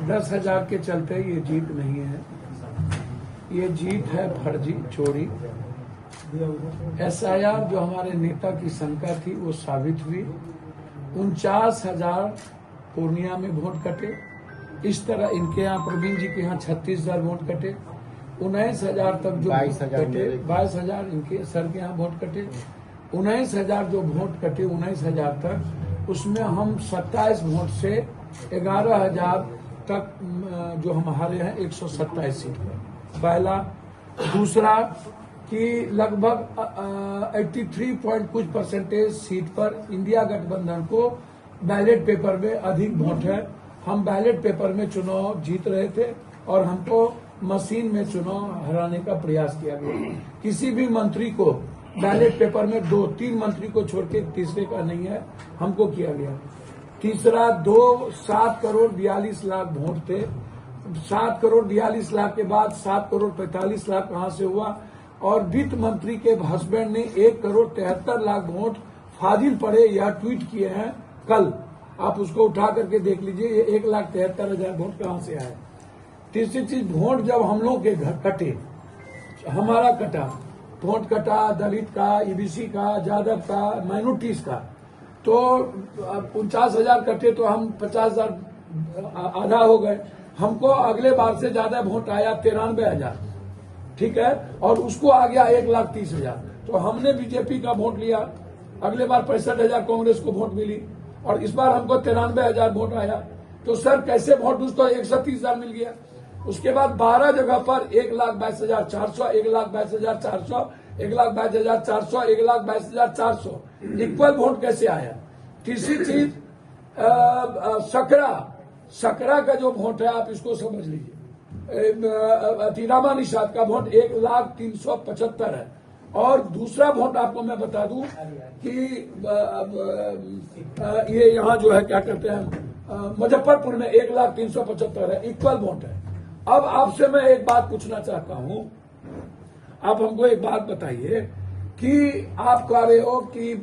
10,000 के चलते ये जीत नहीं है, ये जीत है फर्जी चोरी। SIR जो हमारे नेता की शंका थी वो साबित हुई। 49,000 पूर्णिया में वोट कटे। इस तरह इनके यहाँ प्रवीण जी के यहाँ 36,000 वोट कटे। 19,000 तक जो कटे, 22,000 इनके सर के यहाँ वोट कटे। 19,000 जो वोट कटे 19,000 तक, उसमें हम 27 वोट से 11,000 तक जो हम हारे हैं 127 सीट पर। पहला। दूसरा कि लगभग 83 पॉइंट कुछ परसेंटेज सीट पर इंडिया गठबंधन को बैलेट पेपर में अधिक वोट है। हम बैलेट पेपर में चुनाव जीत रहे थे और हमको मशीन में चुनाव हराने का प्रयास किया गया। किसी भी मंत्री को बैलेट पेपर में 2-3 मंत्री को छोड़ के तीसरे का नहीं है, हमको किया गया। तीसरा 7 करोड़ 42 लाख वोट थे। 7 करोड़ 42 लाख के बाद 7 करोड़ 45 लाख कहां से हुआ? और वित्त मंत्री के हस्बैंड ने 1 करोड़ 73 लाख वोट फाजिल पड़े यह ट्वीट किए हैं कल। आप उसको उठा करके देख लीजिए, ये 1,73,000 वोट कहां से आए। तीसरी चीज, वोट जब हम लोग के घर कटे, हमारा कटा वोट, कटा दलित का, EBC का, यादव का, माइनॉरिटीज का, तो 49,000 कटे तो हम 50,000 आधा हो गए। हमको अगले बार से ज्यादा वोट आया 93,000, ठीक है, और उसको आ गया 1,30,000। तो हमने बीजेपी का वोट लिया। अगले बार 65,000 कांग्रेस को वोट मिली और इस बार हमको 93,000 वोट आया। तो सर कैसे वोट उसको 130,000 मिल गया। उसके बाद 12 जगह पर 1,22,400, 1,22,400, 1,22,400, 1,22,400 इक्वल वोट कैसे आया। तीसरी चीज, सकरा का जो वोट है आप इसको समझ लीजिए। रामा निषाद का वोट 1,03,75 है। और दूसरा वोट आपको मैं बता दूं कि ये यहाँ जो है क्या कहते हैं मुजफ्फरपुर में 1,03,75 है, इक्वल वोट है। अब आपसे मैं एक बात पूछना चाहता हूं, आप हमको एक बात बताइए कि आप कह रहे हो कि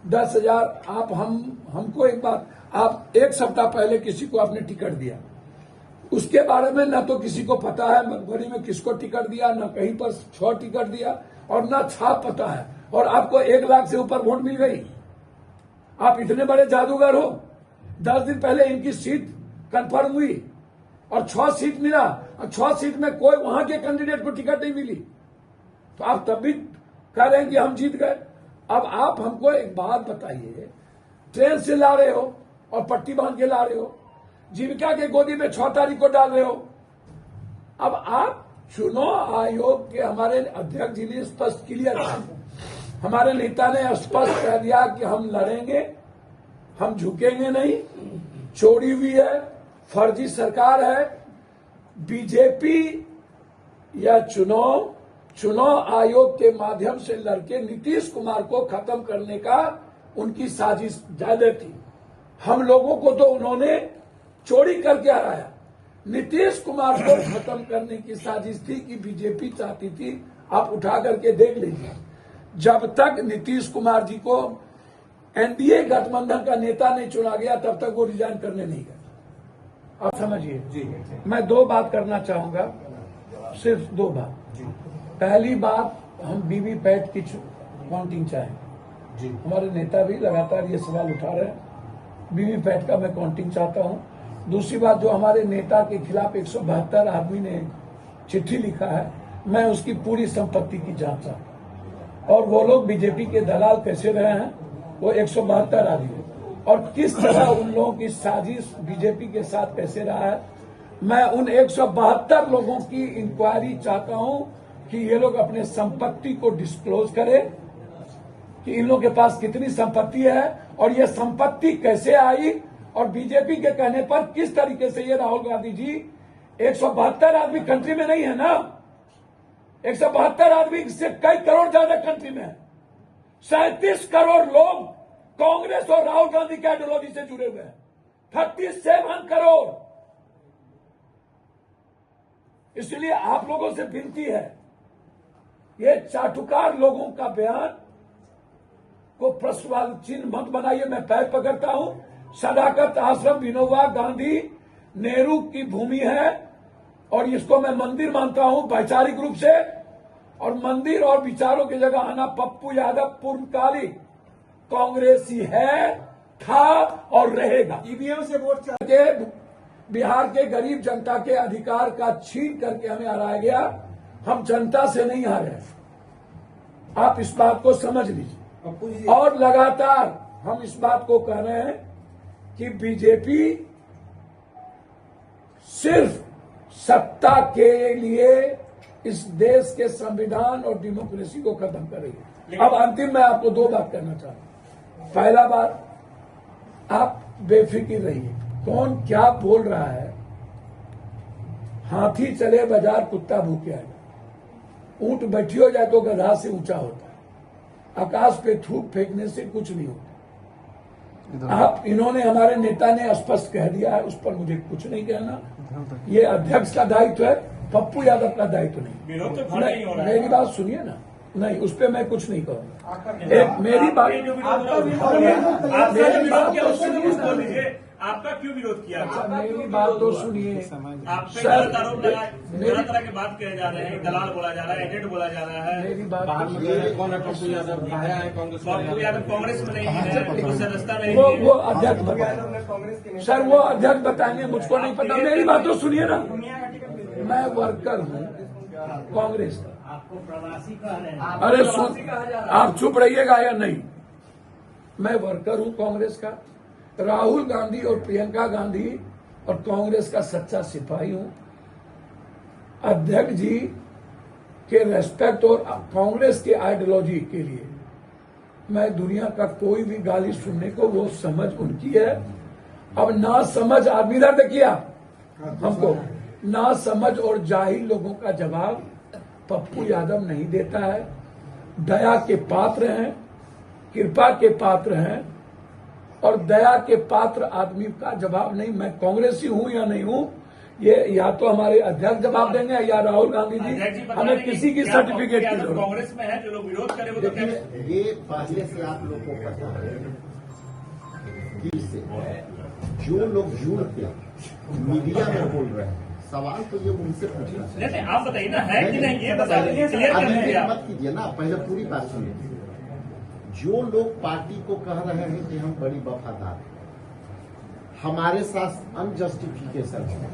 10,000, आप हमको एक बात, आप एक सप्ताह पहले किसी को आपने टिकट दिया, उसके बारे में न तो किसी को पता है मधुबनी में किसको टिकट दिया, न कहीं पर 6 टिकट दिया और न छाप पता है, और आपको 1 लाख से ऊपर वोट मिल गई। आप इतने बड़े जादूगर हो। 10 दिन पहले इनकी सीट कंफर्म हुई और 6 सीट मिला और 6 सीट में कोई वहां के कैंडिडेट को टिकट नहीं मिली, तो आप तब भी कह रहे हैं कि हम जीत गए। अब आप हमको एक बात बताइए, ट्रेन से ला रहे हो और पट्टी बांध के ला रहे हो, जीविका के गोदी में 6 तारीख को डाल रहे हो। अब आप चुनाव आयोग के हमारे अध्यक्ष जी ने स्पष्ट क्लियर किया, हमारे नेता ने स्पष्ट कह दिया कि हम लड़ेंगे, हम झुकेंगे नहीं। चोरी हुई है, फर्जी सरकार है। बीजेपी या चुनाव आयोग के माध्यम से लड़के नीतीश कुमार को खत्म करने का उनकी साजिश ज्यादा थी। हम लोगों को तो उन्होंने चोरी करके हराया। नीतीश कुमार को खत्म करने की साजिश थी कि बीजेपी चाहती थी। आप उठा करके देख लीजिए, जब तक नीतीश कुमार जी को NDA गठबंधन का नेता नहीं चुना गया तब तक वो रिजाइन करने नहीं गए। आप समझिए जी। मैं 2 बात करना चाहूंगा, सिर्फ 2 बात। पहली बात, हम वीवीपैट की काउंटिंग चाहेंगे जी। हमारे नेता भी लगातार ये सवाल उठा रहे हैं, वीवीपैट का मैं काउंटिंग चाहता हूं। दूसरी बात, जो हमारे नेता के खिलाफ 172 आदमी ने चिट्ठी लिखा है, मैं उसकी पूरी संपत्ति की जांच चाहता हूं और वो लोग बीजेपी के दलाल कैसे रहे हैं, वो 172 आदमी, और किस तरह उन लोगों की साजिश बीजेपी के साथ कैसे रहा है। मैं उन 172 लोगों की इंक्वायरी चाहता हूं कि ये लोग अपने संपत्ति को डिस्क्लोज करें कि इन लोगों के पास कितनी संपत्ति है और ये संपत्ति कैसे आई, और बीजेपी के कहने पर किस तरीके से ये राहुल गांधी जी 172 आदमी कंट्री में नहीं है ना, 172 आदमी से कई करोड़ ज्यादा कंट्री में है। 37 करोड़ लोग कांग्रेस और राहुल गांधी की आइडियोलॉजी से जुड़े हुए हैं। 37 करोड़। इसलिए आप लोगों से विनती है, ये चाटुकार लोगों का बयान को प्रश्नवाची चिन्ह मत बनाइए। मैं पैर पकड़ता हूं। सदाकत आश्रम, विनोबा गांधी नेहरू की भूमि है और इसको मैं मंदिर मानता हूं वैचारिक रूप से। और मंदिर और विचारों की जगह आना पप्पू यादव पूर्णकालिक कांग्रेसी है, था और रहेगा। ईवीएम से वोट के बिहार के गरीब जनता के अधिकार का छीन करके हमें हराया गया। हम जनता से नहीं हारे, आप इस बात को समझ लीजिए। और लगातार हम इस बात को कह रहे हैं कि बीजेपी सिर्फ सत्ता के लिए इस देश के संविधान और डेमोक्रेसी को खत्म कर रही है। अब अंतिम मैं आपको दो बात कहना चाहता हूं। पहला बात, आप बेफिक्र रहिए, कौन क्या बोल रहा है। हाथी चले बाजार कुत्ता भूखे आएगा, ऊंट बैठियो जाए तो गधा से ऊंचा होता है, आकाश पे थूक फेंकने से कुछ नहीं होता। आप इन्होंने, हमारे नेता ने स्पष्ट कह दिया है, उस पर मुझे कुछ नहीं कहना। ये अध्यक्ष का दायित्व है, पप्पू यादव का दायित्व नहीं। विरोध तो फिर नहीं हो रहा है। मेरी बात सुनिए ना, नहीं उस पर मैं कुछ नहीं कहूंगा। एक मेरी बात, आपका क्यों विरोध किया? मेरी बात तो सुनिए। आप पे गलत आरोप लगाए, तरह तरह की बात कहे जा रहे हैं, दलाल बोला जा रहा है, एजेंट बोला जा रहा है। मेरी बात कौन है पप्पू यादव? आया है कांग्रेस पप्पू यादव कांग्रेस में नहीं है, सदस्यता नहीं वो है। अध्यक्ष बताएंगे सर, वो अध्यक्ष बताएंगे, मुझको नहीं पता। मेरी बात तो सुनिए ना, मैं वर्कर हूँ कांग्रेस का। आपको प्रवासी कह रहे हैं। अरे सुन, आप चुप रहिएगा या नहीं। मैं वर्कर हूं कांग्रेस का, राहुल गांधी और प्रियंका गांधी और कांग्रेस का सच्चा सिपाही हूं। अध्यक्ष जी के रेस्पेक्ट और कांग्रेस के आइडियोलॉजी के लिए मैं दुनिया का कोई भी गाली सुनने को, वो समझ उनकी है। अब ना समझ आदमी, इधर देखिए आप, हमको ना समझ और जाहिल लोगों का जवाब पप्पू यादव नहीं देता है। दया के पात्र हैं, कृपा के पात्र हैं, और दया के पात्र आदमी का जवाब नहीं, मैं कांग्रेसी हूं या नहीं हूं, ये या तो हमारे अध्यक्ष जवाब देंगे या राहुल गांधी जी। हमें किसी की सर्टिफिकेट की जरूरत। कांग्रेस में है, जो लोग विरोध करें वो तो देखिए, ये पहले से आप लोग को पता है कि जो लोग जुड़ के मीडिया में बोल रहे हैं, सवाल तो ये उनसे पूछना चाहिए। नहीं, आप बताइए ना, है कि नहीं, ये बताइए, क्लियर कर दीजिए आप। मत कीजिए ना, पहले पूरी बात सुनिए। जो लोग पार्टी को कह रहे हैं कि हम बड़ी वफादार हैं, हमारे साथ अनजस्टिफिकेशन है,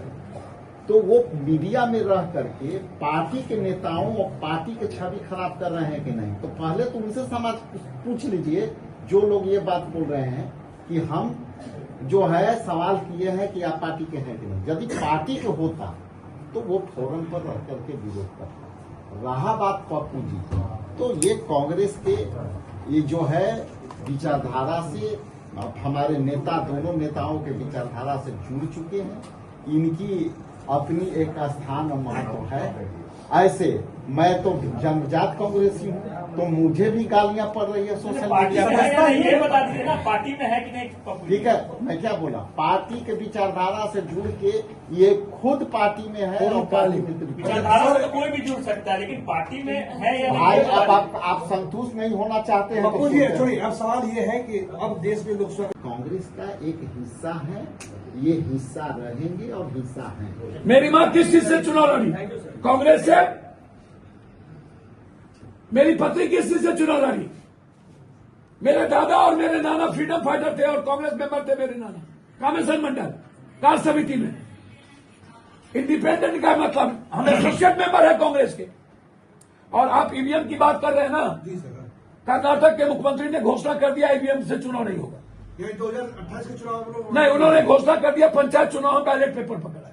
तो वो मीडिया में रह करके पार्टी के नेताओं और पार्टी की छवि खराब कर रहे हैं कि नहीं। तो पहले तो उनसे समाज पूछ लीजिए, जो लोग ये बात बोल रहे हैं कि हम जो है सवाल किए हैं कि आप पार्टी के हैं कि नहीं। यदि पार्टी के होता तो वो फोरम पर रह करके विरोध करता। रहा बात पप्पू जी, तो ये कांग्रेस के ये जो है विचारधारा से, हमारे नेता, दोनों नेताओं के विचारधारा से जुड़ चुके हैं। इनकी अपनी एक स्थान और महत्व है। ऐसे मैं तो जन्मजात कांग्रेसी हूँ, तो मुझे भी गालियां पड़ रही है सोशल मीडिया पर। ये बता दीजिए ना, पार्टी में है कि नहीं पप्पू? ठीक है, मैं क्या बोला, पार्टी के विचारधारा से जुड़ के ये खुद पार्टी में है और पार्टी में विचारधारा से तो कोई भी जुड़ सकता है, लेकिन पार्टी में है या भाई, नहीं? आप संतुष्ट नहीं होना चाहते हैं पप्पू जी, छोड़िए, अब सवाल ये है कि अब देश में लोग कांग्रेस का एक हिस्सा है, ये हिस्सा रहेंगे और हिस्सा है। मेरी मां किस चीज से चुनाव लड़ी? कांग्रेस से। मेरी पत्नी किस चीज से चुनाव लड़ी? मेरे दादा और मेरे नाना फ्रीडम फाइटर थे और कांग्रेस मेंबर थे। मेरे नाना कामेश्वर मंडल कार्य समिति में। इंडिपेंडेंट का मतलब हम एसोसिएट मेंबर है कांग्रेस के। और आप ईवीएम की बात कर रहे हैं ना, कर्नाटक के मुख्यमंत्री ने घोषणा कर दिया ईवीएम से चुनाव नहीं होगा। 2028 के चुनाव नहीं, उन्होंने घोषणा कर दिया, पंचायत चुनाव का बैलेट पेपर पकड़ा।